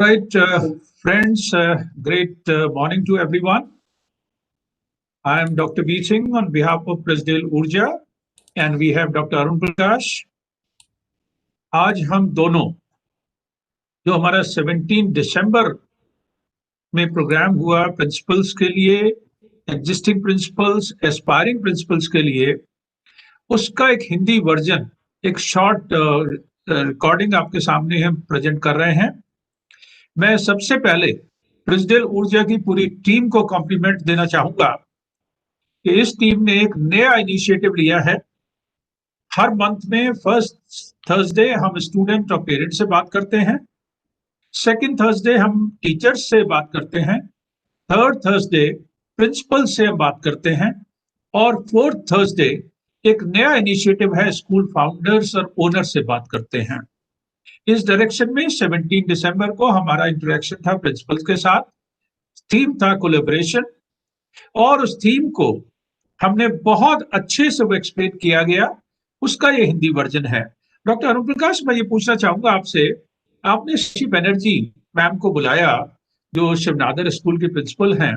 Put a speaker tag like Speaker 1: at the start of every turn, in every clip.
Speaker 1: Right, friends, great morning to everyone. I am Dr. B. Singh on behalf of Presidel Urja, and we have Dr. Arun Prakash. आज हम दोनों जो हमारा 17 दिसंबर में programme हुआ principles के लिए, एग्जिस्टिंग प्रिंसिपल्स, एस्पायरिंग प्रिंसिपल्स के लिए, उसका एक हिंदी वर्जन, एक शॉर्ट रिकॉर्डिंग आपके सामने हम प्रेजेंट कर रहे हैं। मैं सबसे पहले प्रेसिडेल ऊर्जा की पूरी टीम को कॉम्प्लीमेंट देना चाहूंगा कि इस टीम ने एक नया इनिशिएटिव लिया है। हर मंथ में फर्स्ट थर्सडे हम स्टूडेंट और पेरेंट्स से बात करते हैं, सेकंड थर्सडे हम टीचर्स से बात करते हैं, थर्ड थर्सडे प्रिंसिपल से हम बात करते हैं, और फोर्थ थर्सडे एक नया इनिशिएटिव है, स्कूल फाउंडर्स और ओनर से बात करते हैं। इस डायरेक्शन में 17 दिसंबर को हमारा इंटरेक्शन था प्रिंसिपल्स के साथ। थीम था कोलैबोरेशन, और उस थीम को हमने बहुत अच्छे से वो एक्सप्लेन किया गया। उसका ये हिंदी वर्जन है। डॉक्टर अरुण प्रकाश, मैं ये पूछना चाहूंगा आपसे, आपने शशि बनर्जी मैम को बुलाया जो शिवनादर स्कूल के प्रिंसिपल हैं।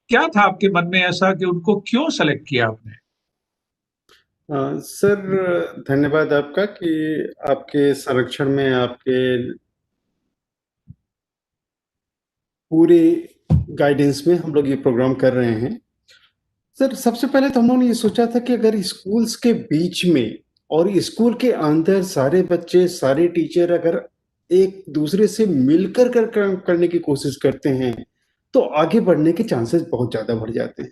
Speaker 1: क्या था आपके मन में ऐसा कि उनको क्यों सेलेक्ट किया आपने?
Speaker 2: सर, धन्यवाद आपका कि आपके संरक्षण में आपके पूरे गाइडेंस में हम लोग ये प्रोग्राम कर रहे हैं। सर, सबसे पहले तो हम लोगों ने ये सोचा था कि अगर स्कूल्स के बीच में और स्कूल के अंदर सारे बच्चे, सारे टीचर अगर एक दूसरे से मिलकर करने की कोशिश करते हैं, तो आगे बढ़ने के चांसेस बहुत ज़्यादा बढ़ जाते हैं।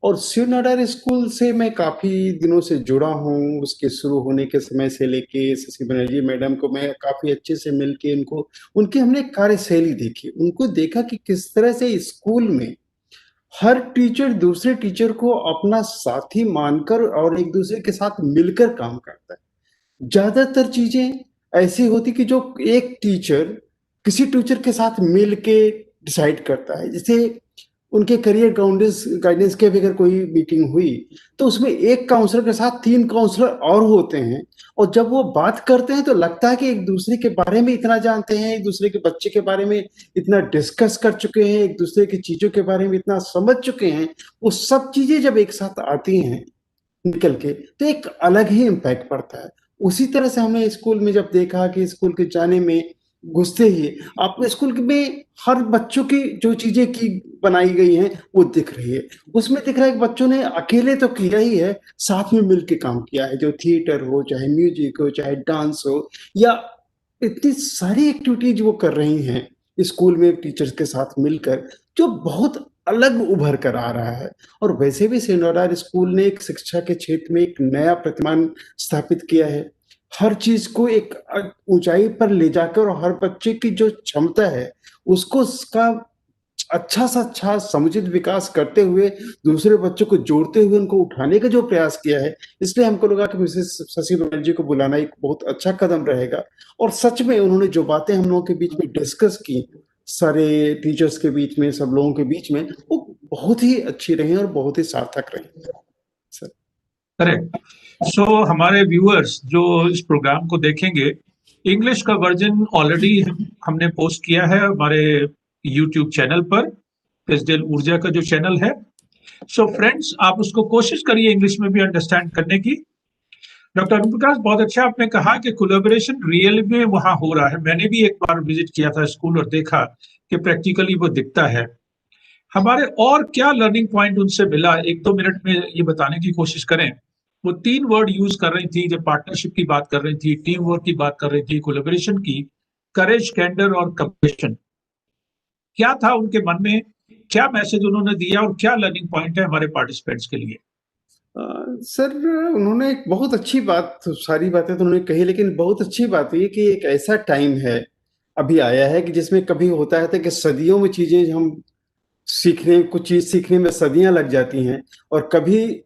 Speaker 2: और शिव नाडार स्कूल से मैं काफ़ी दिनों से जुड़ा हूँ। उसके शुरू होने के समय से लेके शशि बनर्जी मैडम को मैं काफ़ी अच्छे से मिल के उनकी हमने कार्यशैली देखी। उनको देखा कि किस तरह से स्कूल में हर टीचर दूसरे टीचर को अपना साथी मानकर और एक दूसरे के साथ मिलकर काम करता है। ज़्यादातर चीज़ें ऐसी होती कि जो एक टीचर किसी टीचर के साथ मिल के डिसाइड करता है। जैसे उनके करियर गाइडेंस के भी अगर कोई मीटिंग हुई, तो उसमें एक काउंसलर के साथ 3 काउंसलर और होते हैं, और जब वो बात करते हैं तो लगता है कि एक दूसरे के बारे में इतना जानते हैं, एक दूसरे के बच्चे के बारे में इतना डिस्कस कर चुके हैं, एक दूसरे की चीज़ों के बारे में इतना समझ चुके हैं। वो सब चीज़ें जब एक साथ आती हैं निकल के, तो एक अलग ही इम्पैक्ट पड़ता है। उसी तरह से हमने स्कूल में जब देखा कि स्कूल के जाने में घुसते ही आपको स्कूल में हर बच्चों की जो चीजें की बनाई गई हैं वो दिख रही है। उसमें दिख रहा है कि बच्चों ने अकेले तो किया ही है, साथ में मिलकर काम किया है। जो थिएटर हो, चाहे म्यूजिक हो, चाहे डांस हो, या इतनी सारी एक्टिविटीज वो कर रही हैं स्कूल में टीचर्स के साथ मिलकर, जो बहुत अलग उभर कर आ रहा है। और वैसे भी सेंट स्कूल ने एक शिक्षा के क्षेत्र में एक नया प्रतिमान स्थापित किया है। हर चीज को एक ऊंचाई पर ले जाकर, और हर बच्चे की जो क्षमता है उसको उसका अच्छा सा अच्छा समुचित विकास करते हुए दूसरे बच्चों को जोड़ते हुए उनको उठाने का जो प्रयास किया है, इसलिए हमको लगा कि मिसेस शशि बनर्जी को बुलाना एक बहुत अच्छा कदम रहेगा। और सच में उन्होंने जो बातें हम लोगों के बीच में डिस्कस की, सारे टीचर्स के बीच में, सब लोगों के बीच में, वो बहुत ही अच्छी रही और बहुत ही सार्थक रही। Sir,
Speaker 1: correct. सो हमारे व्यूअर्स जो इस प्रोग्राम को देखेंगे, इंग्लिश का वर्जन ऑलरेडी हमने पोस्ट किया है हमारे यूट्यूब चैनल पर, प्रेसिडेल ऊर्जा का जो चैनल है। सो फ्रेंड्स, आप उसको कोशिश करिए इंग्लिश में भी अंडरस्टैंड करने की। डॉक्टर अरुण प्रकाश, बहुत अच्छा आपने कहा कि कोलैबोरेशन रियल में वहां हो रहा है। मैंने भी एक बार विजिट किया था स्कूल और देखा कि प्रैक्टिकली वो दिखता है। हमारे और क्या लर्निंग पॉइंट उनसे मिला, 1-2 मिनट में ये बताने की कोशिश करें। वो 3 वर्ड यूज कर रही थी, जब पार्टनरशिप की बात कर रही थी, टीम वर्क की बात कर रही थी, कोलैबोरेशन की, करेज, कैंडर और कंपैशन। क्या था उनके मन में, क्या मैसेज उन्होंने दिया और क्या लर्निंग पॉइंट है हमारे पार्टिसिपेंट्स के लिए?
Speaker 2: सर, उन्होंने एक बहुत अच्छी बात, सारी बातें तो उन्होंने कही, लेकिन बहुत अच्छी बात ये कि एक ऐसा टाइम है, अभी आया है कि जिसमें कभी होता है कि सदियों में चीजें हम कुछ चीज सीखने में सदियां लग जाती हैं, और कभी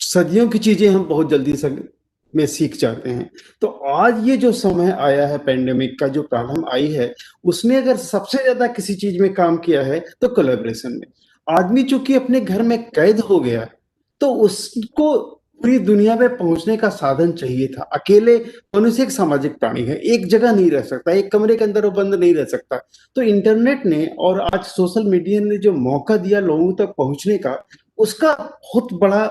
Speaker 2: सदियों की चीजें हम बहुत जल्दी में सीख जाते हैं। तो आज ये जो समय आया है, पेंडेमिक का जो प्रॉब्लम आई है, उसने अगर सबसे ज्यादा किसी चीज में काम किया है तो कोलैबोरेशन में। आदमी चूंकि अपने घर में कैद हो गया, तो उसको पूरी दुनिया में पहुंचने का साधन चाहिए था। अकेले मनुष्य एक सामाजिक प्राणी है, एक जगह नहीं रह सकता, एक कमरे के अंदर वो बंद नहीं रह सकता। तो इंटरनेट ने और आज सोशल मीडिया ने जो मौका दिया लोगों तक पहुंचने का, उसका बहुत बड़ा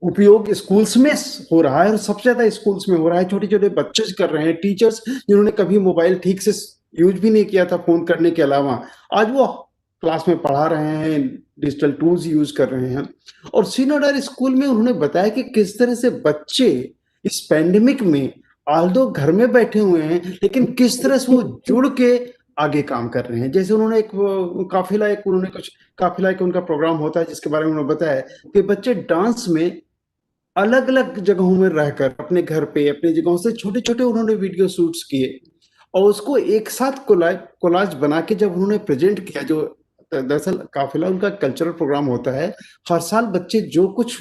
Speaker 2: उपयोग स्कूल्स में हो रहा है, और सबसे ज्यादा स्कूल्स में हो रहा है। छोटे छोटे बच्चे कर रहे हैं, टीचर्स जिन्होंने कभी मोबाइल ठीक से यूज भी नहीं किया था फोन करने के अलावा, आज वो क्लास में पढ़ा रहे हैं, डिजिटल टूल्स यूज कर रहे हैं। और सिनोडार स्कूल में उन्होंने बताया कि किस तरह से बच्चे इस पैंडेमिक में आल्दो घर में बैठे हुए हैं, लेकिन किस तरह से वो जुड़ के आगे काम कर रहे हैं। जैसे उन्होंने कुछ काफिला एक उनका प्रोग्राम होता है जिसके बारे में उन्होंने बताया कि बच्चे डांस में अलग अलग जगहों में रहकर अपने घर पे अपनी जगहों से छोटे छोटे उन्होंने वीडियो शूट्स किए, और उसको एक साथ कोलाज बना के जब उन्होंने प्रेजेंट किया, जो दरअसल काफिला उनका कल्चरल प्रोग्राम होता है। हर साल बच्चे जो कुछ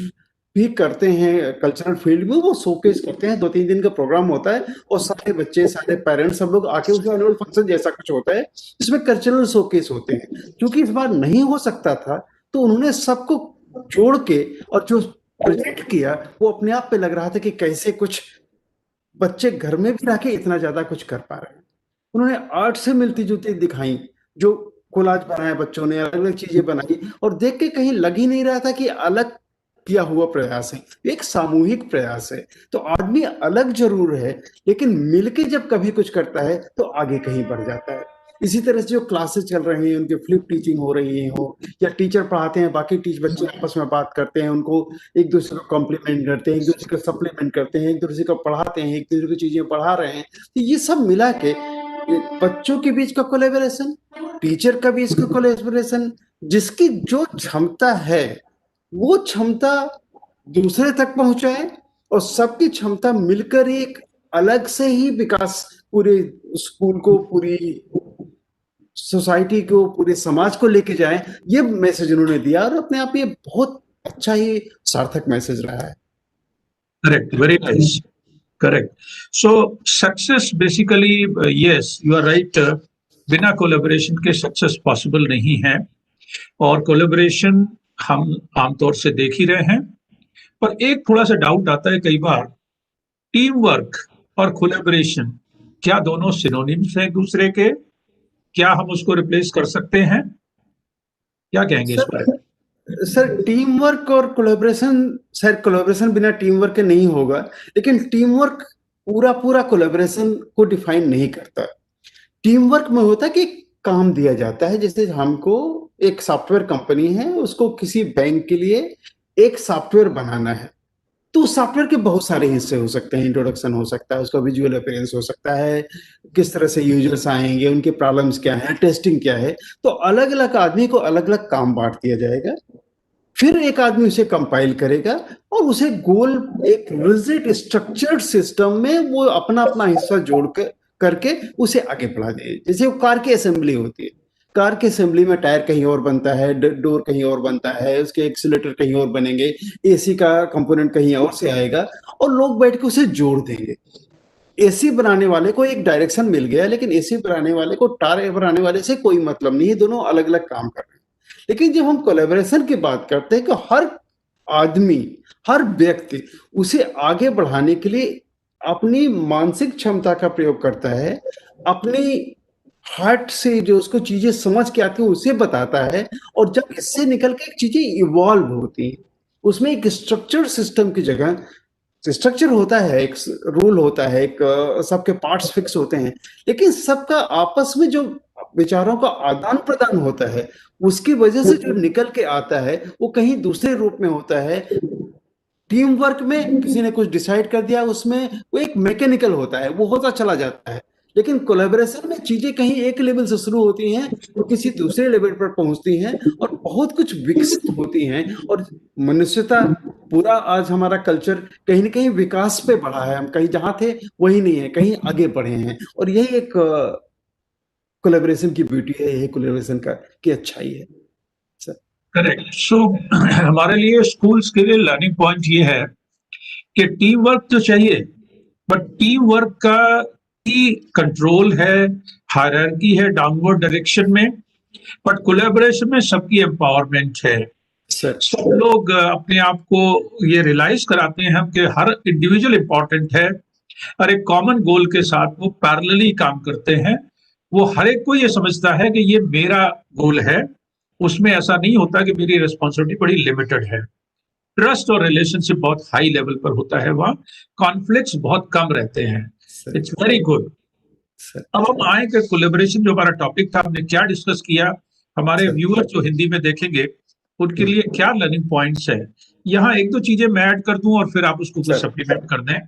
Speaker 2: भी करते हैं कल्चरल फील्ड में वो शोकेस करते हैं। 2-3 दिन का प्रोग्राम होता है, और सारे बच्चे, सारे पेरेंट्स, सब लोग आके उसका एनुअल फंक्शन जैसा कुछ होता है जिसमें कल्चरल शोकेस होते हैं। क्योंकि इस बार नहीं हो सकता था, तो उन्होंने सबको जोड़ के और जो प्रोजेक्ट किया, वो अपने आप पे लग रहा था कि कैसे कुछ बच्चे घर में भी रह के इतना ज्यादा कुछ कर पा रहे हैं। उन्होंने आर्ट से मिलती जुलती दिखाई, जो कोलाज बनाया बच्चों ने, अलग अलग चीजें बनाई, और देख के कहीं लग ही नहीं रहा था कि अलग किया हुआ प्रयास है, एक सामूहिक प्रयास है। तो आदमी अलग जरूर है, लेकिन मिलके जब कभी कुछ करता है तो आगे कहीं बढ़ जाता है। इसी तरह से जो क्लासेस चल रही हैं, उनकी फ्लिप टीचिंग हो रही हो, या टीचर पढ़ाते हैं, बाकी बच्चे आपस में बात करते हैं, उनको एक दूसरे को कॉम्प्लीमेंट करते हैं, एक दूसरे को सप्लीमेंट करते हैं, एक दूसरे को पढ़ाते हैं, एक दूसरे को चीजें पढ़ा रहे हैं। तो ये सब मिला के बच्चों के बीच का कोलेबोरेशन, टीचर का बीच का कोलेबोरेशन, जिसकी जो क्षमता है वो क्षमता दूसरे तक पहुंचाए, और सबकी क्षमता मिलकर एक अलग से ही विकास पूरे स्कूल को, पूरी सोसाइटी को, पूरे समाज को लेके जाए, ये मैसेज उन्होंने दिया। और अपने आप ये बहुत अच्छा ही सार्थक मैसेज रहा है।
Speaker 1: Correct. Very nice. Correct. So success basically, yes, you are right. बिना कोलेबोरेशन के सक्सेस पॉसिबल नहीं है, और कोलेबोरेशन हम आमतौर से देख ही रहे हैं। पर एक थोड़ा सा डाउट आता है कई बार, टीम वर्क और कोलेबोरेशन क्या दोनों सिनोनिम्स हैं एक दूसरे के? क्या हम उसको रिप्लेस कर सकते हैं? क्या कहेंगे इस पर?
Speaker 2: सर टीम वर्क और कोलैबोरेशन, सर कोलैबोरेशन बिना टीम वर्क के नहीं होगा, लेकिन टीम वर्क पूरा पूरा कोलैबोरेशन को डिफाइन नहीं करता। टीम वर्क में होता है कि काम दिया जाता है, जैसे हमको एक सॉफ्टवेयर कंपनी है, उसको किसी बैंक के लिए एक सॉफ्टवेयर बनाना है, तो सॉफ्टवेयर के बहुत सारे हिस्से हो सकते हैं। इंट्रोडक्शन हो सकता है, उसका विजुअल अपीयरेंस हो सकता है, किस तरह से यूजर्स आएंगे, उनके प्रॉब्लम्स क्या है, टेस्टिंग क्या है। तो अलग अलग आदमी को अलग अलग काम बांट दिया जाएगा, फिर एक आदमी उसे कंपाइल करेगा, और उसे गोल एक रिजिड स्ट्रक्चर्ड सिस्टम में वो अपना अपना हिस्सा जोड़ कर करके उसे आगे बढ़ा दे। जैसे वो कार की असेंबली होती है, कार की असेंबली में टायर कहीं और बनता है, डोर कहीं और बनता है, उसके एक्सीलेटर कहीं और बनेंगे, एसी का कंपोनेंट कहीं और से आएगा, और लोग बैठ के उसे जोड़ देंगे। एसी बनाने वाले को एक डायरेक्शन मिल गया, लेकिन एसी बनाने वाले को टायर बनाने वाले से कोई मतलब नहीं है, दोनों अलग अलग काम कर रहे हैं। लेकिन जब हम कोलैबोरेशन की बात करते हैं कि हर आदमी, हर व्यक्ति उसे आगे बढ़ाने के लिए अपनी मानसिक क्षमता का प्रयोग करता है, अपनी हार्ट से जो उसको चीजें समझ के आती है उसे बताता है, और जब इससे निकल के चीजें इवॉल्व होती हैं, उसमें एक स्ट्रक्चर्ड सिस्टम की जगह स्ट्रक्चर होता है, एक रूल होता है, एक सबके पार्ट्स फिक्स होते हैं, लेकिन सबका आपस में जो विचारों का आदान प्रदान होता है, उसकी वजह से जो निकल के आता है वो कहीं दूसरे रूप में होता है। टीम वर्क में किसी ने कुछ डिसाइड कर दिया, उसमें वो एक मैकेनिकल होता है, वो होता चला जाता है। लेकिन कोलैबोरेशन में चीजें कहीं एक लेवल से शुरू होती हैं तो किसी दूसरे लेवल पर पहुंचती हैं, और बहुत कुछ विकसित होती हैं। और मनुष्यता, पूरा आज हमारा कल्चर कहीं ना कहीं विकास पे बढ़ा है। हम कहीं जहां थे वही नहीं है, कहीं आगे बढ़े हैं, और यही एक कोलैबोरेशन की ब्यूटी है, यही कोलैबोरेशन का की अच्छाई है।
Speaker 1: करेक्ट। सो हमारे लिए स्कूल्स के लिए लर्निंग पॉइंट ये है कि टीम वर्क तो चाहिए, बट टीम वर्क का ही कंट्रोल है, हायरार्की है डाउनवर्ड डायरेक्शन में, बट कोलैबोरेशन में सबकी एम्पावरमेंट है।
Speaker 2: सर
Speaker 1: सब लोग अपने आप को ये रियलाइज कराते हैं कि हर इंडिविजुअल इम्पोर्टेंट है और एक कॉमन गोल के साथ वो पैरेलली काम करते हैं। वो हर एक को ये समझता है कि ये मेरा गोल है, उसमें ऐसा नहीं होता कि मेरी रिस्पॉन्सिबिलिटी बड़ी लिमिटेड है। ट्रस्ट और रिलेशनशिप बहुत हाई लेवल पर होता है, वहाँ कॉन्फ्लिक्ट्स बहुत कम रहते हैं।
Speaker 2: Sir
Speaker 1: it's very good.
Speaker 2: Sir
Speaker 1: अब हम आए कि कोलेबोरेशन जो हमारा टॉपिक था, हमने क्या डिस्कस किया, हमारे
Speaker 2: सर
Speaker 1: व्यूअर जो हिंदी में देखेंगे उनके लिए क्या लर्निंग पॉइंट्स है। यहाँ एक दो चीजें मैं ऐड कर दूं और फिर आप उसको कुछ
Speaker 2: सर
Speaker 1: सप्लीमेंट कर दें।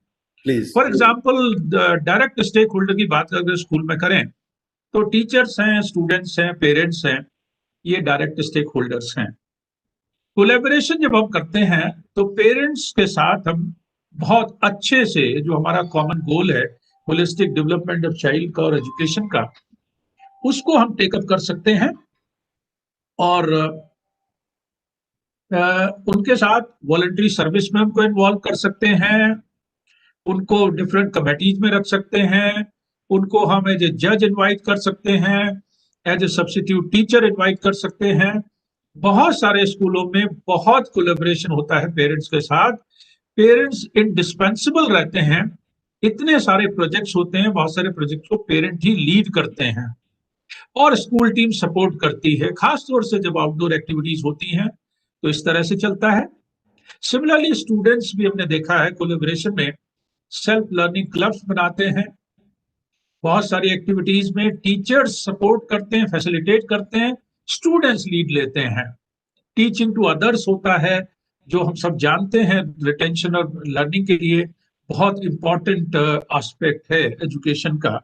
Speaker 2: Please.
Speaker 1: For example, direct stakeholder की बात अगर स्कूल में करें तो टीचर्स हैं, स्टूडेंट्स हैं, पेरेंट्स हैं, ये डायरेक्ट स्टेक होल्डर्स हैं। कोलेबोरेशन जब हम करते हैं तो पेरेंट्स के साथ हम बहुत अच्छे से, जो हमारा कॉमन गोल है होलिस्टिक डेवलपमेंट ऑफ चाइल्ड का और एजुकेशन का, उसको हम टेकअप कर सकते हैं और उनके साथ वॉलंटरी सर्विस में उनको इन्वॉल्व कर सकते हैं, उनको डिफरेंट कमेटीज में रख सकते हैं, उनको हम एज ए जज इनवाइट कर सकते हैं, as a substitute teacher invite कर सकते हैं। बहुत सारे स्कूलों में बहुत कोलेबोरेशन होता है पेरेंट्स के साथ। पेरेंट्स इंडिस्पेंसिबल रहते हैं। इतने सारे प्रोजेक्ट्स होते हैं, बहुत सारे प्रोजेक्ट्स को पेरेंट ही लीड करते हैं और स्कूल टीम सपोर्ट करती है, खासतौर से जब आउटडोर एक्टिविटीज होती हैं तो इस तरह से चलता है। सिमिलरली स्टूडेंट्स भी हमने देखा है कोलेबोरेशन में सेल्फ लर्निंग क्लब्स बनाते हैं। बहुत सारी एक्टिविटीज में टीचर्स सपोर्ट करते हैं, फैसिलिटेट करते हैं, स्टूडेंट्स लीड लेते हैं। टीचिंग टू अदर्स होता है, जो हम सब जानते हैं रिटेंशन और लर्निंग के लिए बहुत इंपॉर्टेंट एस्पेक्ट है एजुकेशन का।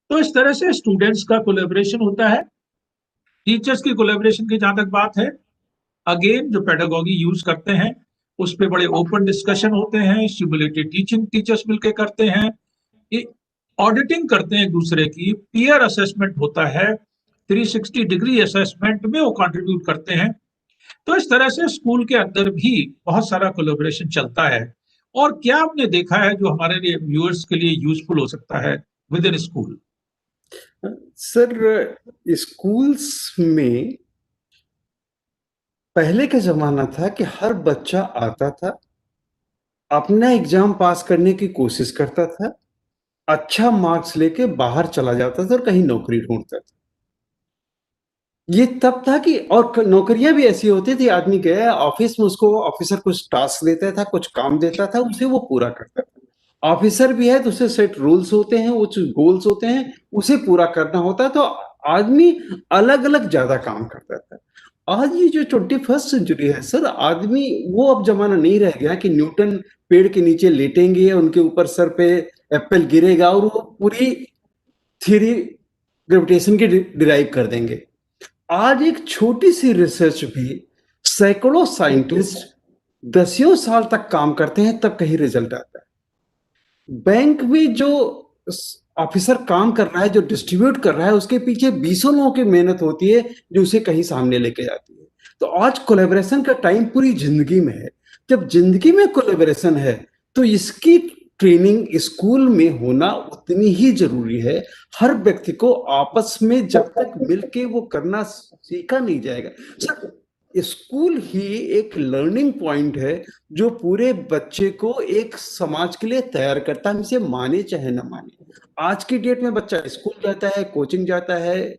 Speaker 1: तो इस तरह से स्टूडेंट्स का कोलेबोरेशन होता है। टीचर्स की कोलेबोरेशन की जहां तक बात है, अगेन जो पेडागोगी यूज करते हैं उस पे बड़े ओपन डिस्कशन होते हैं, सिमुलेटेड टीचिंग टीचर्स मिलकर करते हैं, ऑडिटिंग करते हैं एक दूसरे की, पीयर असेसमेंट होता है, 360 डिग्री असेसमेंट में वो कंट्रीब्यूट करते हैं। तो इस तरह से स्कूल के अंदर भी बहुत सारा कोलैबोरेशन चलता है। और क्या हमने देखा है जो हमारे लिए व्यूअर्स के लिए यूजफुल हो सकता है with in school?
Speaker 2: Sir schools में पहले का जमाना था कि हर बच्चा आता था, अपना एग्जाम पास करने की कोशिश करता था, अच्छा मार्क्स लेके बाहर चला जाता था और कहीं नौकरी ढूंढता था। ये तब था कि और नौकरियां भी ऐसी होती थी, आदमी गया ऑफिस में, उसको ऑफिसर कुछ टास्क देता था, कुछ काम देता था, उसे वो पूरा करता था। ऑफिसर भी है तो उसे सेट रूल्स होते हैं, वो गोल्स होते हैं, उसे पूरा करना होता है। तो आदमी अलग अलग ज्यादा काम करता था। आज ये जो 21st सेंचुरी है सर, आदमी वो अब जमाना नहीं रह गया कि न्यूटन पेड़ के नीचे लेटेंगे, उनके ऊपर सर पे एप्पल गिरेगा और वो पूरी थ्योरी ग्रेविटेशन की डिराइव कर देंगे। आज एक छोटी सी रिसर्च भी सैकड़ों साइंटिस्ट दसियों साल तक काम करते हैं, तब कहीं रिजल्ट आता है। बैंक में जो ऑफिसर काम कर रहा है, जो डिस्ट्रीब्यूट कर रहा है, उसके पीछे बीसों लोगों की मेहनत होती है जो उसे कहीं सामने लेके जाती है। तो आज कोलैबोरेशन का टाइम पूरी जिंदगी में है। जब जिंदगी में कोलैबोरेशन है तो इसकी ट्रेनिंग स्कूल में होना उतनी ही जरूरी है। हर व्यक्ति को आपस में जब तक मिलके वो करना सीखा नहीं जाएगा सर, स्कूल ही एक लर्निंग पॉइंट है जो पूरे बच्चे को एक समाज के लिए तैयार करता है, इसे माने चाहे ना माने। आज की डेट में बच्चा स्कूल जाता है, कोचिंग जाता है,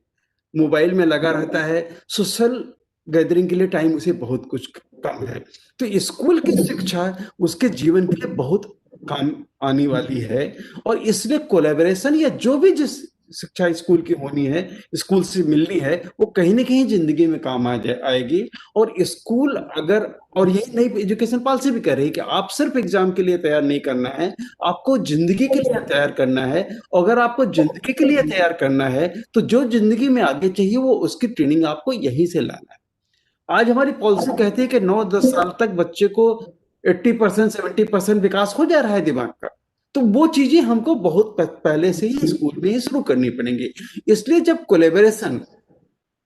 Speaker 2: मोबाइल में लगा रहता है, सोशल गैदरिंग के लिए टाइम उसे बहुत कुछ कम है। तो स्कूल की शिक्षा उसके जीवन के लिए बहुत काम आने वाली है। और इसलिए कोलैबोरेशन या जो भी जिस शिक्षा स्कूल की होनी है, स्कूल से मिलनी है, वो कहीं ना कहीं जिंदगी में काम आएगी। और स्कूल अगर, और यही नई एजुकेशन पॉलिसी भी कह रही है कि आप सिर्फ एग्जाम के लिए तैयार नहीं करना है, आपको जिंदगी के लिए तैयार करना है। अगर आपको जिंदगी के लिए तैयार करना है तो जो जिंदगी में आगे चाहिए वो उसकी ट्रेनिंग आपको यहीं से लाना है। आज हमारी पॉलिसी कहती है कि 9-10 साल तक बच्चे को 80% 70% विकास हो जा रहा है दिमाग का। तो वो चीजें हमको बहुत पहले से ही स्कूल में ही शुरू करनी पड़ेंगी। इसलिए जब कोलेबोरेशन,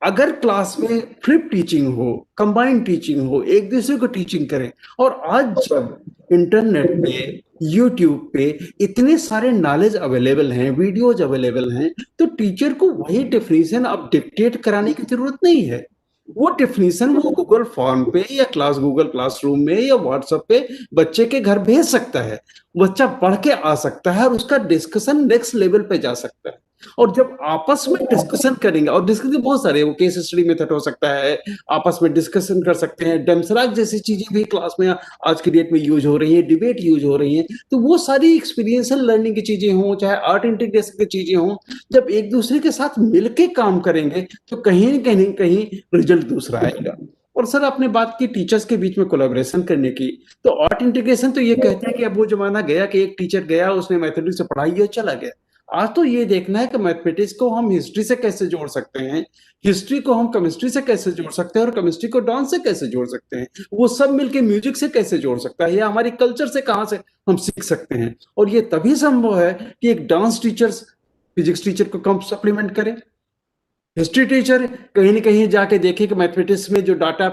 Speaker 2: अगर क्लास में फ्लिप टीचिंग हो, कंबाइंड टीचिंग हो, एक दूसरे को टीचिंग करें। और आज जब इंटरनेट पे, यूट्यूब पे इतने सारे नॉलेज अवेलेबल हैं, वीडियोज अवेलेबल हैं, तो टीचर को वही डेफिनेशन अब डिक्टेट कराने की जरूरत नहीं है। वो डेफिनेशन वो गूगल फॉर्म पे या गूगल क्लासरूम में या व्हाट्सएप पे बच्चे के घर भेज सकता है। बच्चा पढ़ के आ सकता है और उसका डिस्कशन नेक्स्ट लेवल पे जा सकता है। और जब आपस में डिस्कशन करेंगे, और डिस्कशन बहुत सारे, वो केस स्टडी मेथड हो सकता है, आपस में डिस्कशन कर सकते हैं, डेमसराक जैसी चीजें भी क्लास में आज की डेट में यूज हो रही है, डिबेट यूज हो रही है। तो वो सारी एक्सपीरियंशियल लर्निंग की चीजें हों, चाहे आर्ट इंटीग्रेशन की चीजें हों, जब एक दूसरे के साथ मिलके काम करेंगे तो कहीं न कहीं रिजल्ट दूसरा आएगा। और सर आपने बात की टीचर्स के बीच में कोलैबोरेशन करने की, तो आर्ट इंटीग्रेशन तो ये कहते हैं कि अब वो जमाना गया कि एक टीचर गया, उसने मैथमेटिक्स से पढ़ाई और चला गया। आज तो ये देखना है कि मैथमेटिक्स को हम हिस्ट्री से कैसे जोड़ सकते हैं, हिस्ट्री को हम केमिस्ट्री से कैसे जोड़ सकते हैं, और केमिस्ट्री को डांस से कैसे जोड़ सकते हैं, वो सब मिलके म्यूजिक से कैसे जोड़ सकता है, या हमारी कल्चर से कहाँ से हम सीख सकते हैं। और ये तभी संभव है कि एक डांस टीचर फिजिक्स टीचर को कम सप्लीमेंट करे, हिस्ट्री टीचर कहीं न कहीं जाके देखे कि मैथमेटिक्स में जो डाटा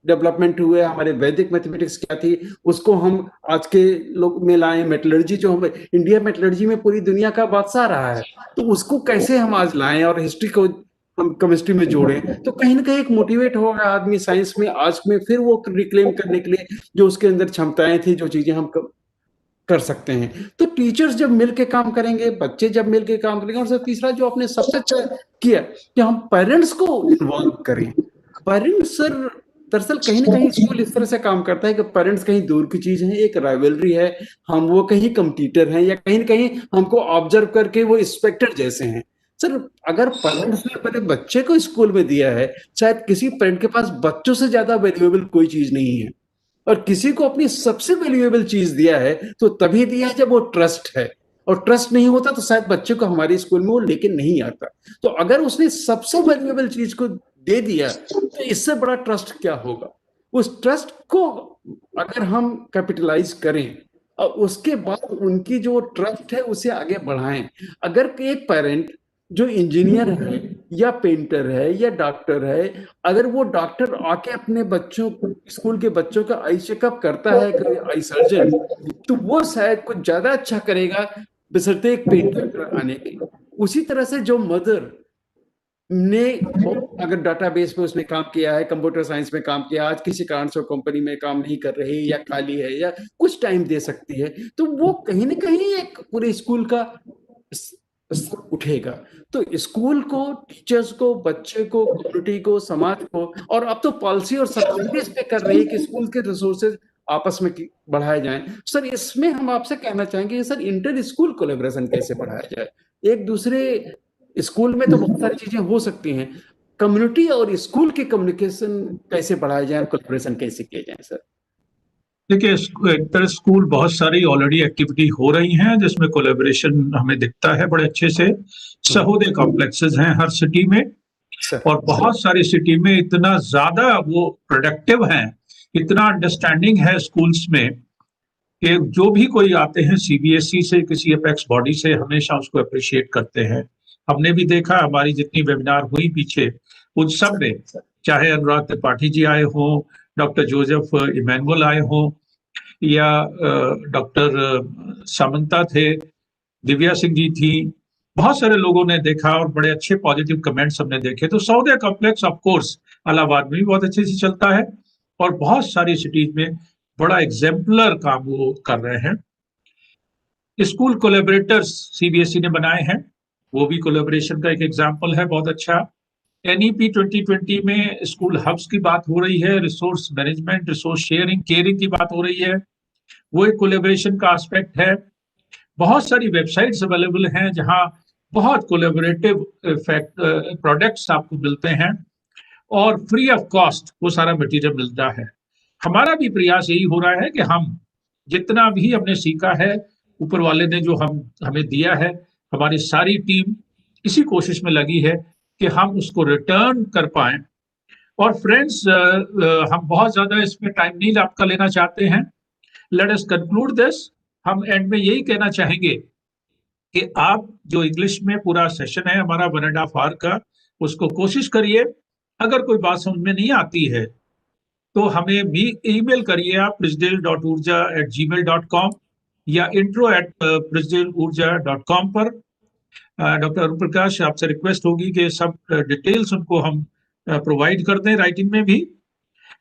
Speaker 2: डेवलपमेंट हुए, हमारे वैदिक मैथमेटिक्स क्या थी, उसको हम आज के लोग में लाएं। मेटलर्जी जो हम, इंडिया मेटलर्जी में पूरी दुनिया का बादशाह रहा है, तो उसको कैसे हम आज लाएं, और हिस्ट्री को हम केमिस्ट्री में जोड़ें, तो कहीं ना कहीं एक मोटिवेट होगा आदमी साइंस में आज में, फिर वो रिक्लेम करने के लिए जो उसके अंदर क्षमताएं थी, जो चीजें हम कर सकते हैं। तो टीचर्स जब मिलके काम करेंगे, बच्चे जब मिलके काम करेंगे, और सर तीसरा जो आपने सबसे अच्छा किया कि हम पेरेंट्स को इन्वॉल्व करें। पेरेंट्स सर दरअसल कहीं ना कहीं स्कूल इस तरह से काम करता है कि पेरेंट्स कहीं दूर की चीज है, एक राइवलरी है, हम वो कहीं कंपटीटर हैं, या कहीं ना कहीं हमको ऑब्जर्व करके वो इंस्पेक्टर जैसे हैं। सर अगर पेरेंट्स ने अपने बच्चे को स्कूल में दिया है, शायद किसी पेरेंट के पास बच्चों से ज्यादा वैल्यूएबल कोई चीज नहीं है, और किसी को अपनी सबसे वैल्यूएबल चीज दिया है तो तभी दिया है जब वो ट्रस्ट है, और ट्रस्ट नहीं होता तो शायद बच्चे को हमारे स्कूल में वो लेके नहीं आता। तो अगर उसने सबसे वैल्यूएबल चीज को दे दिया तो इससे बड़ा ट्रस्ट क्या होगा। उस ट्रस्ट को अगर हम कैपिटलाइज करें और उसके बाद उनकी जो ट्रस्ट है उसे आगे बढ़ाएं। अगर एक पेरेंट जो इंजीनियर है या पेंटर है या डॉक्टर है, अगर वो डॉक्टर आके अपने बच्चों, स्कूल के बच्चों का आई चेकअप करता है, आई सर्जन, तो वो शायद कुछ ज्यादा अच्छा करेगा बशर्ते एक पेंटर आने की। उसी तरह से जो मदर ने अगर डाटाबेस पे उसने काम किया है, कंप्यूटर साइंस में काम किया, आज किसी कारण से कंपनी में काम नहीं कर रही या खाली है या कुछ टाइम दे सकती है, तो वो कहीं ना कहीं एक पूरे स्कूल का उठेगा। तो स्कूल को, टीचर्स को, बच्चे को, कम्युनिटी को, समाज को, और अब तो पॉलिसी और सरकार इस पे कर रही है कि स्कूल के रिसोर्सेज आपस में बढ़ाए जाएं। सर इसमें हम आपसे कहना चाहेंगे सर इंटर स्कूल कोलैबोरेशन कैसे बढ़ाया जाए। एक दूसरे स्कूल में तो बहुत सारी चीजें हो सकती हैं, कम्युनिटी और स्कूल के कम्युनिकेशन कैसे बढ़ाया जाए, कोलैबोरेशन कैसे किए जाए सर।
Speaker 1: देखिए, इंटर स्कूल बहुत सारी ऑलरेडी एक्टिविटी हो रही हैं जिसमें कोलेबोरेशन हमें दिखता है बड़े अच्छे से। सहोदय कॉम्प्लेक्सेस हैं हर सिटी में, और बहुत सारी सिटी में इतना ज्यादा वो प्रोडक्टिव हैं, इतना अंडरस्टैंडिंग है स्कूल्स में कि जो भी कोई आते हैं सीबीएसई से, किसी अपेक्स बॉडी से, हमेशा उसको अप्रिशिएट करते हैं। हमने भी देखा, हमारी जितनी वेबिनार हुई पीछे, उन सब में चाहे अनुराग त्रिपाठी जी आए हों, डॉक्टर जोसेफ इमैनुअल आए हों, या डॉक्टर सामंता थे, दिव्या सिंह जी थी, बहुत सारे लोगों ने देखा और बड़े अच्छे पॉजिटिव कमेंट्स हमने देखे। तो सौदे कॉम्प्लेक्स ऑफ कोर्स इलाहाबाद में भी बहुत अच्छे से चलता है, और बहुत सारी सिटीज में बड़ा एग्जेम्पलर काम वो कर रहे हैं। स्कूल कोलैबोरेटर्स सीबीएसई ने बनाए हैं, वो भी कोलैबोरेशन का एक एग्जाम्पल है बहुत अच्छा। एनईपी 2020 में स्कूल हब्स की बात हो रही है, resource management, resource sharing, caring की बात हो रही है, वो एक कोलैबोरेशन का एस्पेक्ट है। बहुत सारी वेबसाइट्स अवेलेबल हैं जहां बहुत कोलैबोरेटिव प्रोडक्ट्स आपको मिलते हैं, और फ्री ऑफ कॉस्ट वो सारा मटेरियल मिलता है। हमारा भी प्रयास यही हो रहा है कि हम जितना भी हमने सीखा है, ऊपर वाले ने जो हमें दिया है, हमारी सारी टीम इसी कोशिश में लगी है कि हम उसको रिटर्न कर पाए। और फ्रेंड्स, हम बहुत ज्यादा इसमें टाइम नहीं आपका लेना चाहते हैं। Let us conclude this. हम एंड में यही कहना चाहेंगे कि आप जो इंग्लिश में पूरा सेशन है हमारा 1.5 आवर का, उसको कोशिश करिए। अगर कोई बात समझ में नहीं आती है तो हमें भी ईमेल करिए आप prisdale.urja@gmail.com या intro@prisdaleurja.com पर। डॉक्टर अरुण प्रकाश, आपसे रिक्वेस्ट होगी कि सब डिटेल्स उनको हम प्रोवाइड कर दें राइटिंग में भी।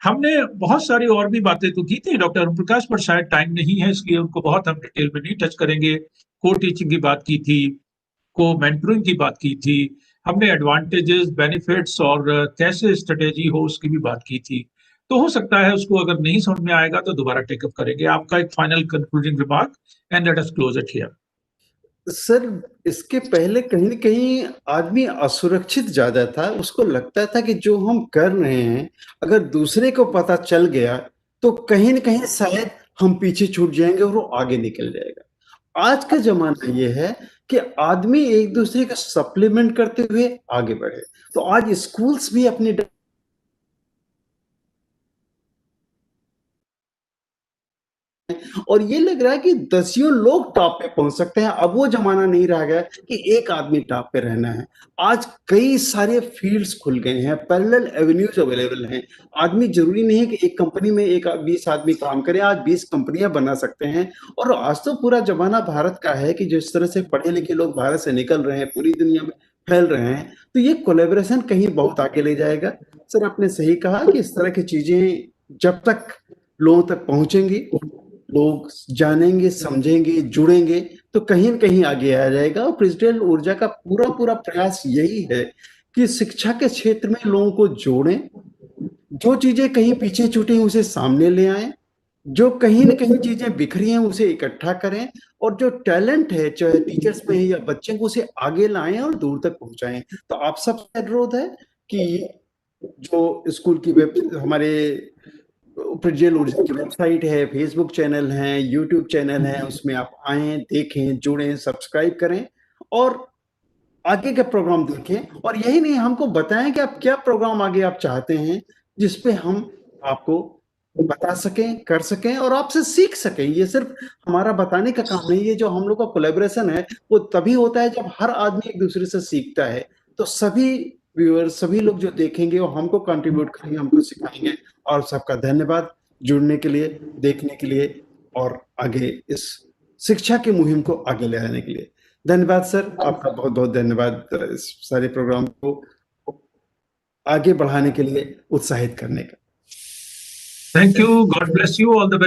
Speaker 1: हमने बहुत सारी और भी बातें तो की थी डॉक्टर ओम प्रकाश, पर शायद टाइम नहीं है, इसलिए उनको बहुत हम डिटेल में नहीं टच करेंगे। को टीचिंग की बात की थी, को मेंटरिंग की बात की थी, हमने एडवांटेजेस, बेनिफिट्स और कैसे स्ट्रेटेजी हो उसकी भी बात की थी। तो हो सकता है उसको अगर नहीं समझ में आएगा तो दोबारा टेकअप करेंगे। आपका एक final concluding remark and let us close it here.
Speaker 2: Sir, इसके पहले कहीं न कहीं आदमी असुरक्षित ज़्यादा था। उसको लगता था कि जो हम कर रहे हैं, अगर दूसरे को पता चल गया, तो कहीं न कहीं शायद हम पीछे छूट जाएँगे और वो आगे निकल जाएगा। आज का ज़माना ये है कि आदमी एक-दूसरे का सप्लीमेंट करते हुए आगे बढ़े। तो आज स्कूल्स भी अपनी और ये लग रहा है कि दसियों लोग टॉप पे पहुंच सकते हैं। अब वो जमाना नहीं रह गया कि एक आदमी टॉप पे रहना है। आज कई सारे फील्ड्स खुल गए हैं, पैरेलल एवेन्यूज अवेलेबल हैं। आदमी जरूरी नहीं है कि एक कंपनी में एक 20 आदमी काम करे, आज 20 कंपनियां बना सकते हैं। और आज तो पूरा जमाना भारत का है कि जिस तरह से पढ़े लिखे लोग भारत से निकल रहे हैं, पूरी दुनिया में फैल रहे हैं, तो ये कोलेबोरेशन कहीं बहुत आगे ले जाएगा। सर, आपने सही कहा कि इस तरह की चीजें जब तक लोगों तक पहुंचेंगी, लोग जानेंगे, समझेंगे, जुड़ेंगे, तो कहीं न कहीं आगे आ जाएगा। और प्रेसिडेंट ऊर्जा का पूरा प्रयास यही है कि शिक्षा के क्षेत्र में लोगों को जोड़ें, जो चीजें कहीं पीछे छूटी हैं उसे सामने ले आएं, जो कहीं न कहीं चीजें बिखरी हैं उसे इकट्ठा करें, और जो टैलेंट है, चाहे टीचर्स में है या बच्चे को, उसे आगे लाएं और दूर तक पहुंचाएं। तो आप सबसे अनुरोध है कि जो स्कूल की हमारे प्रेसिडेंट ऊर्जा की वेबसाइट है, फेसबुक चैनल है, यूट्यूब चैनल है, उसमें आप आएं, देखें, जुड़ें, सब्सक्राइब करें और आगे का प्रोग्राम देखें। और यही नहीं, हमको बताएं कि आप क्या प्रोग्राम आगे आप चाहते हैं, जिसपे हम आपको बता सकें, कर सकें और आपसे सीख सकें। ये सिर्फ हमारा बताने का काम नहीं है। जो हम लोग का कोलैबोरेशन है वो तभी होता है जब हर आदमी एक दूसरे से सीखता है। तो सभी व्यूअर्स, सभी लोग जो देखेंगे वो हमको कंट्रीब्यूट करेंगे, हमको सिखाएंगे। और सबका धन्यवाद जुड़ने के लिए, देखने के लिए और आगे इस शिक्षा की मुहिम को आगे ले जाने के लिए। धन्यवाद सर, आपका बहुत बहुत धन्यवाद इस सारे प्रोग्राम को आगे बढ़ाने के लिए उत्साहित करने का।
Speaker 1: Thank you, God bless you, all the very